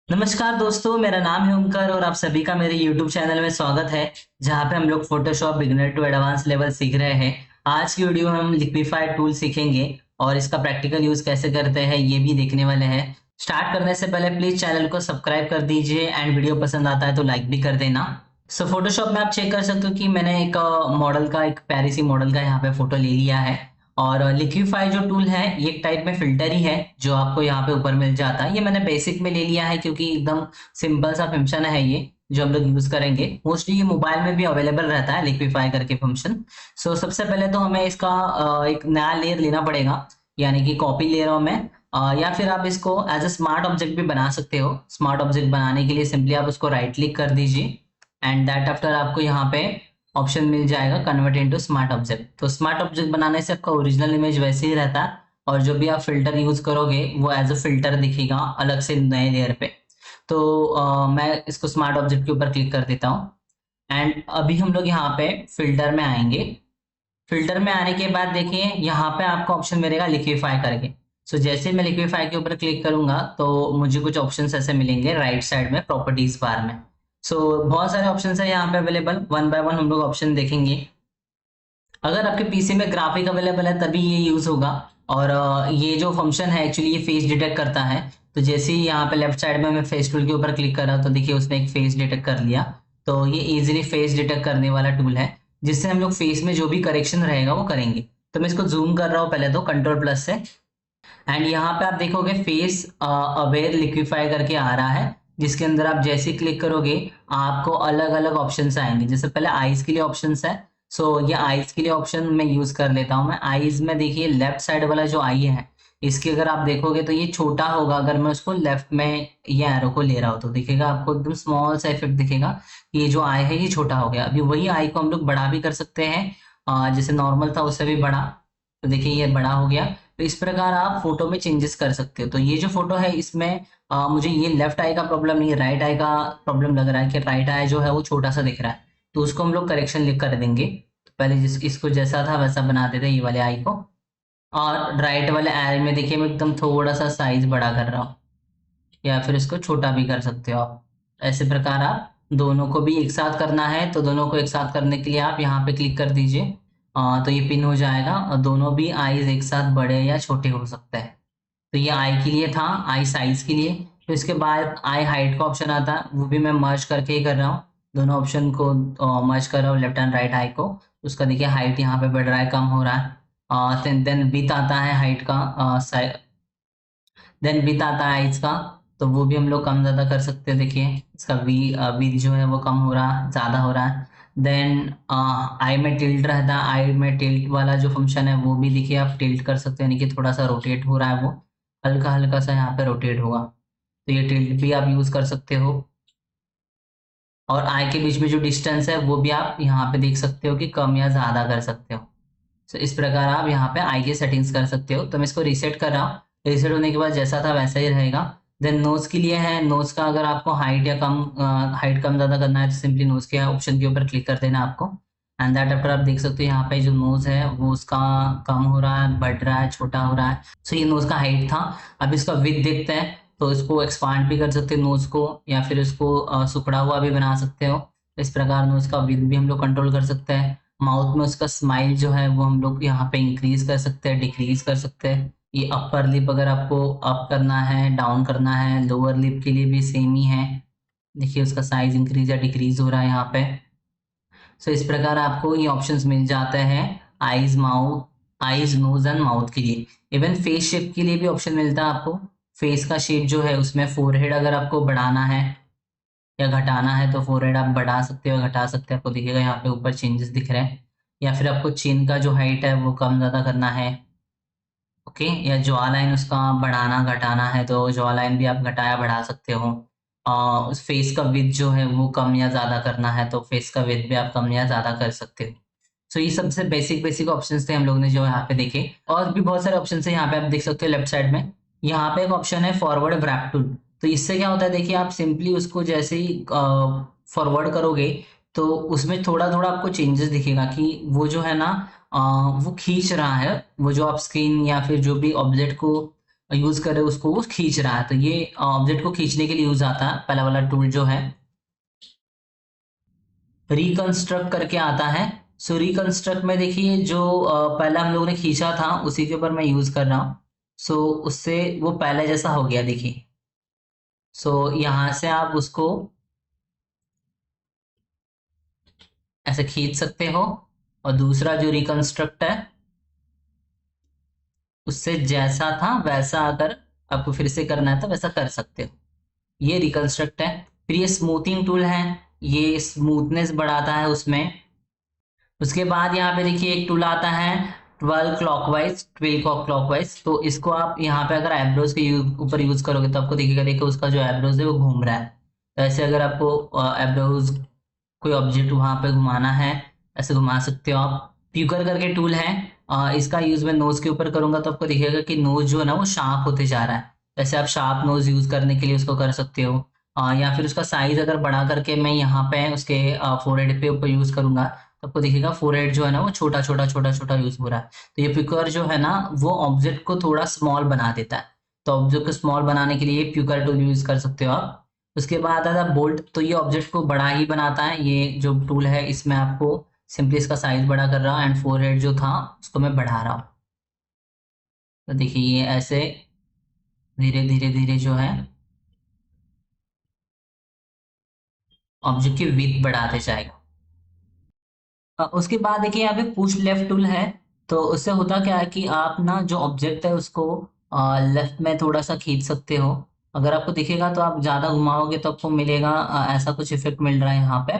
नमस्कार दोस्तों, मेरा नाम है ओमकार और आप सभी का मेरे YouTube चैनल में स्वागत है, जहाँ पे हम लोग Photoshop beginner to advance level सीख रहे हैं। आज की वीडियो में हम लिक्विफाई टूल सीखेंगे और इसका प्रैक्टिकल यूज कैसे करते हैं ये भी देखने वाले हैं। स्टार्ट करने से पहले प्लीज चैनल को सब्सक्राइब कर दीजिए एंड वीडियो पसंद आता है तो लाइक भी कर देना। फोटोशॉप में आप चेक कर सकते हो कि मैंने एक मॉडल का, एक प्यारी सी मॉडल का यहाँ पे फोटो ले लिया है। और लिक्विफाई जो टूल है ये एक टाइप में फिल्टर ही है जो आपको यहाँ पे ऊपर मिल जाता है। ये मैंने बेसिक में ले लिया है क्योंकि एकदम सिंपल सा फंक्शन है ये जो हम लोग यूज करेंगे। मोस्टली ये मोबाइल में भी अवेलेबल रहता है लिक्विफाई करके फंक्शन। सबसे पहले तो हमें इसका एक नया लेयर लेना पड़ेगा, यानी कि कॉपी ले रहा हूँ मैं। या फिर आप इसको एज ए स्मार्ट ऑब्जेक्ट भी बना सकते हो। स्मार्ट ऑब्जेक्ट बनाने के लिए सिंपली आप उसको राइट क्लिक कर दीजिए एंड दैट आफ्टर आपको यहाँ पे ऑप्शन मिल जाएगा कन्वर्ट इनटू स्मार्ट ऑब्जेक्ट। तो स्मार्ट ऑब्जेक्ट बनाने से आपका ओरिजिनल इमेज वैसे ही रहता है और जो भी आप फिल्टर यूज करोगे वो एज अ फिल्टर दिखेगा अलग से नए लेयर पे। मैं इसको स्मार्ट ऑब्जेक्ट के ऊपर क्लिक कर देता हूँ एंड अभी हम लोग यहाँ पे फिल्टर में आएंगे। फिल्टर में आने के बाद देखिए यहाँ पे आपको ऑप्शन मिलेगा लिक्विफाई करके। जैसे मैं लिक्विफाई के ऊपर क्लिक करूंगा तो मुझे कुछ ऑप्शंस ऐसे मिलेंगे राइट साइड में प्रॉपर्टीज बार में। बहुत सारे ऑप्शंस है यहाँ पे अवेलेबल, वन बाय वन हम लोग ऑप्शन देखेंगे। अगर आपके पीसी में ग्राफिक अवेलेबल है तभी ये यूज होगा। और ये जो फंक्शन है एक्चुअली ये फेस डिटेक्ट करता है। तो जैसे ही यहाँ पे लेफ्ट साइड में मैं फेस टूल के ऊपर क्लिक कर रहा हूँ तो देखिए उसने एक फेस डिटेक्ट कर लिया। तो ये इजीली फेस डिटेक्ट करने वाला टूल है जिससे हम लोग फेस में जो भी करेक्शन रहेगा वो करेंगे। तो मैं इसको जूम कर रहा हूँ पहले तो कंट्रोल प्लस से एंड यहाँ पे आप देखोगे फेस अवेयर लिक्विफाई करके आ रहा है, जिसके अंदर आप जैसे क्लिक करोगे आपको अलग अलग ऑप्शंस आएंगे। जैसे पहले आईज के लिए ऑप्शंस है। ये आईज के लिए ऑप्शन मैं यूज कर लेता हूँ। मैं आईज में देखिए लेफ्ट साइड वाला जो आई है इसके अगर आप देखोगे तो ये छोटा होगा। अगर मैं उसको लेफ्ट में ये एरो को ले रहा हूँ तो दिखेगा आपको एकदम स्मॉल सा इफेक्ट दिखेगा कि ये जो आई है ये छोटा हो गया। अभी वही आई को हम लोग बड़ा भी कर सकते हैं, जैसे नॉर्मल था उससे भी बड़ा। तो देखिए ये बड़ा हो गया। तो इस प्रकार आप फोटो में चेंजेस कर सकते हो। तो ये जो फोटो है इसमें मुझे ये लेफ्ट आई का प्रॉब्लम नहीं है, राइट आई का प्रॉब्लम लग रहा है कि राइट आई जो है वो छोटा सा दिख रहा है। तो उसको हम लोग करेक्शन लिख कर देंगे। तो पहले इसको जैसा था वैसा बना देते हैं ये वाले आई को। और राइट वाले आई में देखिए मैं एकदम थोड़ा सा साइज बड़ा कर रहा हूँ, या फिर इसको छोटा भी कर सकते हो आप। ऐसे प्रकार आप दोनों को भी एक साथ करना है तो दोनों को एक साथ करने के लिए आप यहाँ पे क्लिक कर दीजिए। तो ये पिन हो जाएगा और दोनों भी आईज एक साथ बड़े या छोटे हो सकते हैं। तो ये आई के लिए था, आई साइज के लिए। तो इसके बाद आई हाइट का ऑप्शन आता है, वो भी मैं मर्ज करके ही कर रहा हूँ। दोनों ऑप्शन को मर्ज कर रहा हूँ, लेफ्ट एंड राइट आई को। उसका देखिए हाइट यहाँ पे बढ़ रहा है, कम हो रहा है। देन विथ आता है हाइट का, देन विथ आता है इसका। तो वो भी हम लोग कम ज़्यादा कर सकते हैं। देखिए इसका वी जो है वो कम हो रहा है, ज़्यादा हो रहा है। देन आई में टिल्ट रहता है, आई में टिल्ट वाला जो फंक्शन है वो भी देखिए आप टिल्ट कर सकते हैं, यानी कि थोड़ा सा रोटेट हो रहा है, वो हल्का हल्का सा यहाँ पे रोटेट होगा। तो ये टिल्ट भी आप यूज़ कर सकते हो। और आई के बीच में जो डिस्टेंस है वो भी आप यहाँ पे देख सकते हो कि कम या ज़्यादा कर सकते हो। इस प्रकार आप यहाँ पे आई की सेटिंग्स कर सकते हो। तो मैं इसको रीसेट कर रहा हूँ। रीसेट होने के बाद जैसा था वैसा ही रहेगा। देन नोज के लिए है, नोज का अगर आपको हाइट या कम हाइट कम ज़्यादा करना है तो सिंपली नोज के ऑप्शन के ऊपर क्लिक कर देना आपको। एंड दैट आफ्टर आप देख सकते हो यहाँ पे जो नोज है वो उसका कम हो रहा है, बढ़ रहा है, छोटा हो रहा है। ये नोज का हाइट था। अब इसका विड्थ देखते हैं। तो इसको एक्सपांड भी कर सकते हैं नोज को, या फिर इसको सिकुड़ा हुआ भी बना सकते हो। इस प्रकार नोज का विड्थ भी हम लोग कंट्रोल कर सकते हैं। माउथ में उसका स्माइल जो है वो हम लोग यहाँ पे इंक्रीज कर सकते हैं, डिक्रीज कर सकते हैं। ये अपर लिप अगर आपको अप करना है, डाउन करना है, लोअर लिप के लिए भी सेम ही है। देखिए उसका साइज इंक्रीज या डिक्रीज हो रहा है यहाँ पे। इस प्रकार आपको ये ऑप्शंस मिल जाते हैं eyes, mouth, eyes, nose and mouth के लिए। इवन फेस शेप के लिए भी ऑप्शन मिलता है आपको। फेस का शेप जो है उसमें फोरहेड अगर आपको बढ़ाना है या घटाना है तो फोरहेड आप बढ़ा सकते हो, घटा सकते हो। आपको दिखेगा यहाँ पे ऊपर चेंजेस दिख रहे हैं। या फिर आपको चिन का जो हाइट है वो कम ज़्यादा करना है, ओके। या जॉ लाइन उसका बढ़ाना घटाना है तो जॉ लाइन भी आप घटाया बढ़ा सकते हो। उस फेस का विड्थ जो है वो कम या ज़्यादा करना है तो फेस का विड्थ भी आप कम या ज़्यादा कर सकते हो। ये सबसे बेसिक बेसिक ऑप्शंस थे हम लोग ने जो यहाँ पे देखे। और भी बहुत सारे ऑप्शन है यहाँ पे आप देख सकते हो लेफ्ट साइड में। यहाँ पे एक ऑप्शन है फॉरवर्ड व्रैप टूल। तो इससे क्या होता है देखिए, आप सिंपली उसको जैसे ही फॉरवर्ड करोगे तो उसमें थोड़ा थोड़ा आपको चेंजेस दिखेगा कि वो जो है ना, वो खींच रहा है, वो जो आप स्क्रीन या फिर जो भी ऑब्जेक्ट को यूज कर रहे हो उसको वो खींच रहा है, तो ये ऑब्जेक्ट को खींचने के लिए यूज आता है पहला वाला टूल जो है। रिकंस्ट्रक्ट करके आता है। सो रिकंस्ट्रक्ट में देखिए जो पहला हम लोगों ने खींचा था उसी के ऊपर मैं यूज कर रहा हूँ। सो उससे वो पहले जैसा हो गया देखिए। सो यहां से आप उसको ऐसे खींच सकते हो, और दूसरा जो रिकंस्ट्रक्ट है उससे जैसा था वैसा अगर आपको फिर से करना है तो वैसा कर सकते हो। ये रिकंस्ट्रक्ट है। फिर ये स्मूथिंग टूल है, ये स्मूथनेस बढ़ाता है उसमें। उसके बाद यहाँ पे देखिए एक टूल आता है 12 क्लॉकवाइज, तो इसको आप यहाँ पे अगर आईब्रोज के ऊपर यूज करोगे तो आपको दिखेगा, देखो उसका जो आईब्रोज है वो घूम रहा है। तो ऐसे अगर आपको आईब्रोज कोई ऑब्जेक्ट वहां पे घुमाना है, ऐसे घुमा सकते हो आप। प्यूकर करके टूल है, इसका यूज मैं नोज के ऊपर करूंगा तो आपको दिखेगा कि नोज जो है ना वो शार्प होते जा रहा है। वैसे आप शार्प नोज यूज करने के लिए उसको कर सकते हो। या फिर उसका साइज अगर बढ़ा करके मैं यहाँ पे उसके फोरहेड पे ऊपर यूज करूंगा तो आपको दिखेगा फोरहेड जो है ना वो छोटा छोटा छोटा छोटा यूज हो रहा है। तो ये प्यूकर जो है ना वो ऑब्जेक्ट को थोड़ा स्मॉल बना देता है। तो ऑब्जेक्ट को स्मॉल बनाने के लिए प्यूकर टूल यूज कर सकते हो आप। उसके बाद आता है बोल्ट, तो ये ऑब्जेक्ट को बड़ा ही बनाता है। ये जो टूल है इसमें आपको सिंपली इसका साइज बड़ा कर रहा हूँ एंड फोरहेड जो था उसको मैं बढ़ा रहा हूँ। तो देखिए ये ऐसे धीरे धीरे धीरे जो है ऑब्जेक्ट की विड्थ बढ़ाते जाएगा। उसके बाद देखिए यहाँ पे पुश लेफ्ट टूल है। तो उससे होता क्या है कि आप ना जो ऑब्जेक्ट है उसको लेफ्ट में थोड़ा सा खींच सकते हो। अगर आपको दिखेगा तो आप ज्यादा घुमाओगे तो आपको मिलेगा ऐसा कुछ इफेक्ट मिल रहा है यहाँ पे।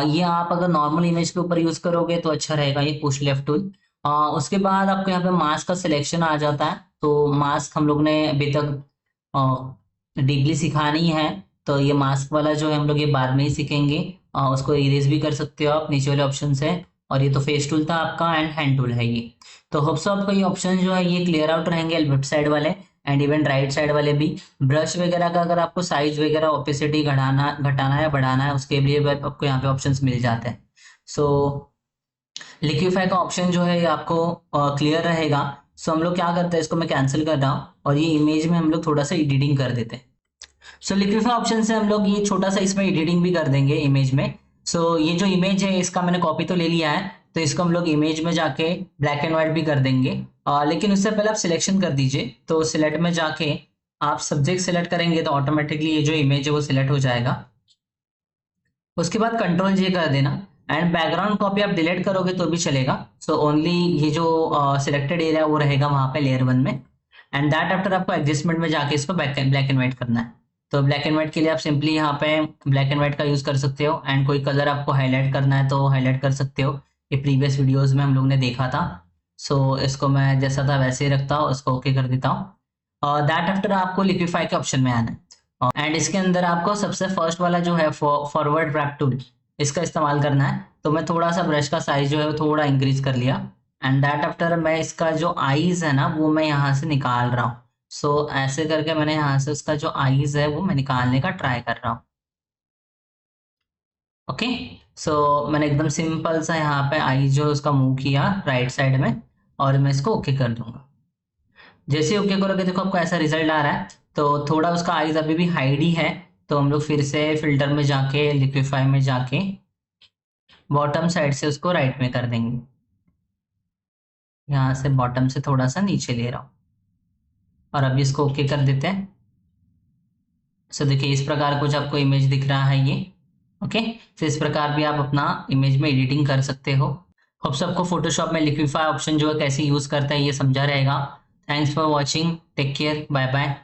ये आप अगर नॉर्मल इमेज के ऊपर यूज करोगे तो अच्छा रहेगा ये पुश लेफ्ट टूल। उसके बाद आपको यहाँ पे मास्क का सिलेक्शन आ जाता है। तो मास्क हम लोग ने अभी तक डीपली सिखा नहीं है, तो ये मास्क वाला जो है हम लोग ये बाद में ही सीखेंगे। उसको इरेज भी कर सकते हो आप नीचे वाले ऑप्शन से। और ये तो फेस टूल था आपका एंड हैंड टूल है ये। तो होप्स आपको ये ऑप्शन जो है ये क्लियर आउट रहेंगे लेफ्ट साइड वाले एंड इवन राइट साइड वाले भी। ब्रश वगैरह का अगर आपको साइज वगैरह ओपेसिटी घटाना घटाना या बढ़ाना है उसके लिए भी आपको यहाँ पे ऑप्शंस मिल जाते हैं। सो लिक्विफाई का ऑप्शन जो है ये आपको क्लियर रहेगा। सो हम लोग क्या करते हैं, इसको मैं कैंसिल कर रहा हूँ और ये इमेज में हम लोग थोड़ा सा एडिटिंग कर देते हैं। सो लिक्विफाई ऑप्शन से हम लोग ये छोटा सा इसमें एडिटिंग भी कर देंगे इमेज में। सो ये जो इमेज है इसका मैंने कॉपी तो ले लिया है, तो इसको हम लोग इमेज में जाके ब्लैक एंड व्हाइट भी कर देंगे। लेकिन उससे पहले आप सिलेक्शन कर दीजिए। तो सिलेक्ट में जाके आप सब्जेक्ट सिलेक्ट करेंगे तो ऑटोमेटिकली ये जो इमेज है वो सिलेक्ट हो जाएगा। उसके बाद कंट्रोल जे कर देना एंड बैकग्राउंड कॉपी आप डिलीट करोगे तो भी चलेगा। सो ओनली ये जो सिलेक्टेड एरिया वो रहेगा वहां पे लेयर 1 में। एंड दैट आफ्टर आपको एडजस्टमेंट में जाके इसको ब्लैक एंड व्हाइट करना है। तो ब्लैक एंड व्हाइट के लिए आप सिंपली यहाँ पे ब्लैक एंड व्हाइट का यूज कर सकते हो एंड कोई कलर आपको हाईलाइट करना है तो हाईलाइट कर सकते हो। ये प्रीवियस वीडियोस में हम लोग ने देखा था। सो इसको मैं जैसा था वैसे ही रखता हूँ, इसको ओके कर देता हूँ। दैट आफ्टर आपको लिक्विफाई के ऑप्शन में आना है एंड इसके अंदर आपको सबसे फर्स्ट वाला जो है फॉरवर्ड रैप टूल इसका इस्तेमाल करना है। तो मैं थोड़ा सा ब्रश का साइज जो है वो थोड़ा इंक्रीज कर लिया एंड दैट आफ्टर मैं इसका जो आईज है ना वो मैं यहाँ से निकाल रहा हूँ। सो ऐसे करके मैंने यहाँ से उसका जो आईज है वो मैं निकालने का ट्राई कर रहा हूँ। ओके। सो मैंने एकदम सिंपल सा यहाँ पे आई जो उसका मूव किया राइट साइड में और मैं इसको ओके कर दूंगा। जैसे ओके करोगे देखो आपको ऐसा रिजल्ट आ रहा है। तो थोड़ा उसका आइज अभी भी हाइड ही है, तो हम लोग फिर से फिल्टर में जाके लिक्विफाई में जाके बॉटम साइड से उसको राइट में कर देंगे। यहाँ से बॉटम से थोड़ा सा नीचे ले रहा हूँ और अभी इसको ओके कर देते हैं। सो देखिए इस प्रकार कुछ आपको इमेज दिख रहा है ये। ओके। तो इस प्रकार भी आप अपना इमेज में एडिटिंग कर सकते हो। होप सबको फोटोशॉप में लिक्विफाई ऑप्शन जो है कैसे यूज करता है ये समझा रहेगा। Thanks for watching, take care, bye bye.